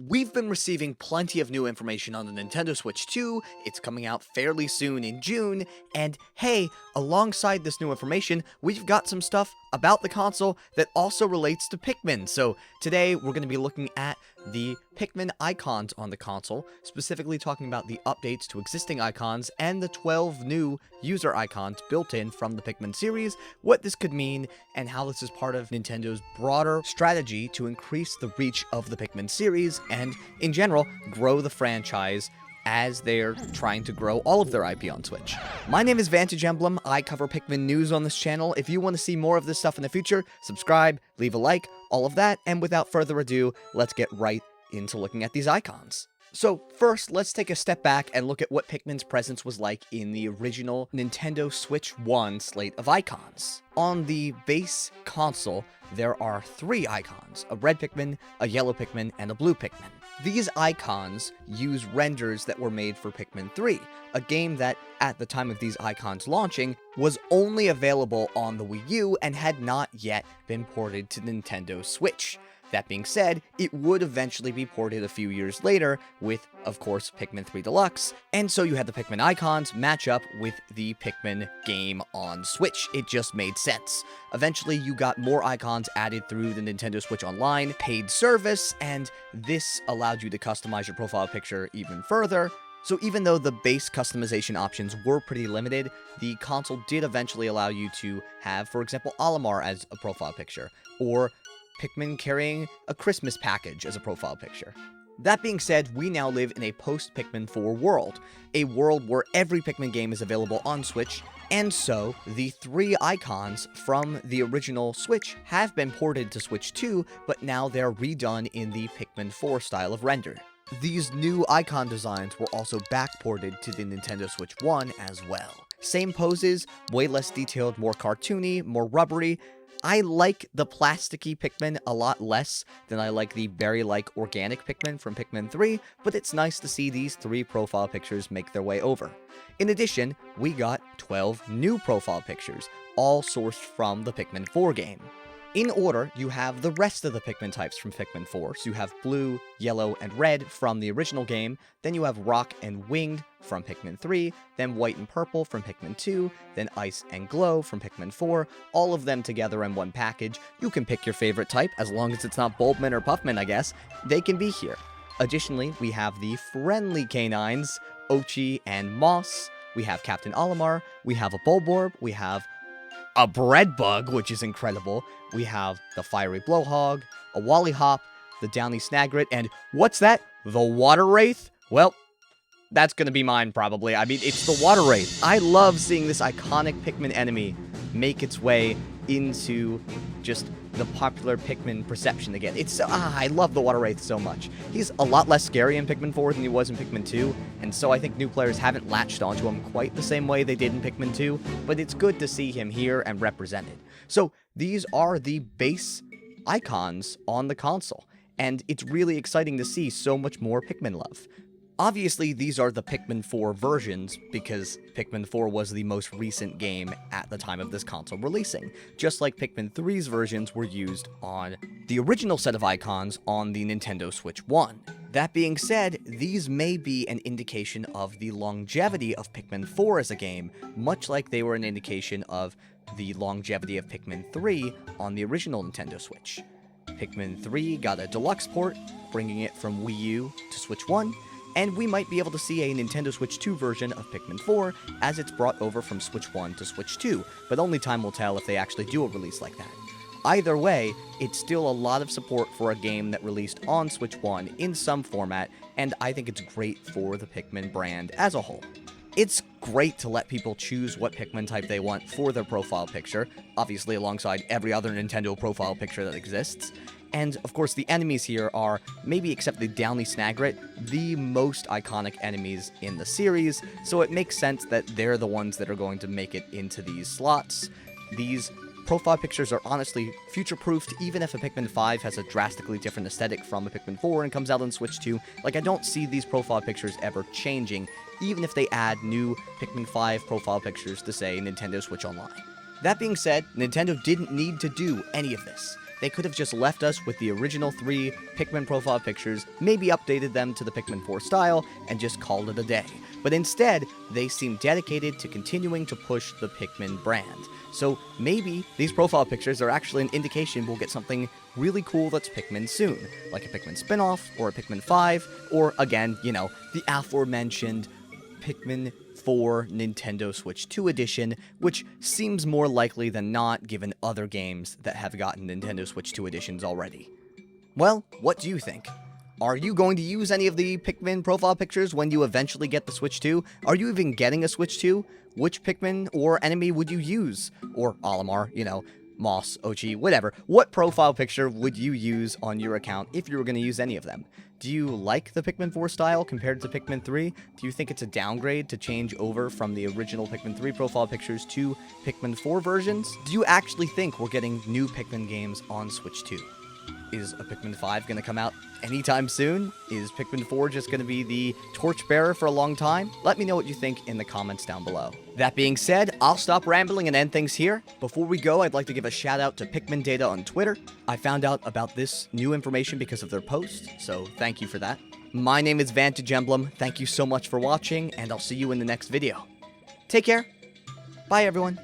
We've been receiving plenty of new information on the Nintendo Switch 2, it's coming out fairly soon in June, and hey, alongside this new information, we've got some stuff about the console that also relates to Pikmin. So today, we're going to be looking at the Pikmin Icons on the console, specifically talking about the updates to existing icons and the 12 new user icons built in from the Pikmin series, what this could mean, and how this is part of Nintendo's broader strategy to increase the reach of the Pikmin series and, in general, grow the franchise as they're trying to grow all of their IP on Switch. My name is Vantage Emblem, I cover Pikmin news on this channel. If you want to see more of this stuff in the future, subscribe, leave a like, all of that, and without further ado, let's get right into looking at these icons. So first, let's take a step back and look at what Pikmin's presence was like in the original Nintendo Switch 1 slate of icons. On the base console, there are 3 icons, a red Pikmin, a yellow Pikmin, and a blue Pikmin. These icons use renders that were made for Pikmin 3, a game that, at the time of these icons launching, was only available on the Wii U and had not yet been ported to Nintendo Switch. That being said, it would eventually be ported a few years later with, of course, Pikmin 3 Deluxe, and so you had the Pikmin icons match up with the Pikmin game on Switch. It just made sense. Eventually, you got more icons added through the Nintendo Switch Online paid service, and this allowed you to customize your profile picture even further. So even though the base customization options were pretty limited, the console did eventually allow you to have, for example, Olimar as a profile picture, or Pikmin carrying a Christmas package as a profile picture. That being said, we now live in a post-Pikmin 4 world, a world where every Pikmin game is available on Switch, and so the 3 icons from the original Switch have been ported to Switch 2, but now they're redone in the Pikmin 4 style of render. These new icon designs were also backported to the Nintendo Switch 1 as well. Same poses, way less detailed, more cartoony, more rubbery. I like the plasticky Pikmin a lot less than I like the berry-like organic Pikmin from Pikmin 3, but it's nice to see these 3 profile pictures make their way over. In addition, we got 12 new profile pictures, all sourced from the Pikmin 4 game. In order, you have the rest of the Pikmin types from Pikmin 4, so you have blue, yellow, and red from the original game, then you have rock and winged from Pikmin 3, then white and purple from Pikmin 2, then ice and glow from Pikmin 4, all of them together in one package. You can pick your favorite type, as long as it's not Bulbmin or Puffmin, I guess. They can be here. Additionally, we have the friendly canines, Ochi and Moss, we have Captain Olimar, we have a Bulborb, we have a bread bug, which is incredible. We have the fiery blowhog, a Wallyhop, the downy snagret, and what's that? The water wraith? Well, that's gonna be mine probably. I mean, it's the water wraith. I love seeing this iconic Pikmin enemy make its way into just the popular Pikmin perception again. I love the water wraith so much. He's a lot less scary in Pikmin 4 than he was in Pikmin 2, and so I think new players haven't latched onto him quite the same way they did in Pikmin 2, but it's good to see him here and represented. So these are the base icons on the console, and it's really exciting to see so much more Pikmin love. Obviously, these are the Pikmin 4 versions, because Pikmin 4 was the most recent game at the time of this console releasing, just like Pikmin 3's versions were used on the original set of icons on the Nintendo Switch 1. That being said, these may be an indication of the longevity of Pikmin 4 as a game, much like they were an indication of the longevity of Pikmin 3 on the original Nintendo Switch. Pikmin 3 got a deluxe port, bringing it from Wii U to Switch 1, and we might be able to see a Nintendo Switch 2 version of Pikmin 4 as it's brought over from Switch 1 to Switch 2, but only time will tell if they actually do a release like that. Either way, it's still a lot of support for a game that released on Switch 1 in some format, and I think it's great for the Pikmin brand as a whole. It's great to let people choose what Pikmin type they want for their profile picture, obviously alongside every other Nintendo profile picture that exists. And, of course, the enemies here are, maybe except the downy snagret, the most iconic enemies in the series, so it makes sense that they're the ones that are going to make it into these slots. These profile pictures are honestly future-proofed, even if a Pikmin 5 has a drastically different aesthetic from a Pikmin 4 and comes out on Switch 2. Like, I don't see these profile pictures ever changing, even if they add new Pikmin 5 profile pictures to, say, Nintendo Switch Online. That being said, Nintendo didn't need to do any of this. they could have just left us with the original 3 Pikmin profile pictures, maybe updated them to the Pikmin 4 style, and just called it a day. But instead, they seem dedicated to continuing to push the Pikmin brand. So maybe these profile pictures are actually an indication we'll get something really cool that's Pikmin soon, like a Pikmin spin-off, or a Pikmin 5, or again, the aforementioned Pikmin 4 Nintendo Switch 2 edition, which seems more likely than not given other games that have gotten Nintendo Switch 2 editions already. Well, what do you think? Are you going to use any of the Pikmin profile pictures when you eventually get the Switch 2? Are you even getting a Switch 2? Which Pikmin or enemy would you use? Or Olimar, Moss, Ochi, whatever. What profile picture would you use on your account if you were going to use any of them? Do you like the Pikmin 4 style compared to Pikmin 3? Do you think it's a downgrade to change over from the original Pikmin 3 profile pictures to Pikmin 4 versions? Do you actually think we're getting new Pikmin games on Switch 2? Is a Pikmin 5 going to come out anytime soon? Is Pikmin 4 just going to be the torchbearer for a long time? Let me know what you think in the comments down below. That being said, I'll stop rambling and end things here. Before we go, I'd like to give a shout out to Pikmin Data on Twitter. I found out about this new information because of their post, so thank you for that. My name is Vantage Emblem. Thank you so much for watching, and I'll see you in the next video. Take care. Bye, everyone.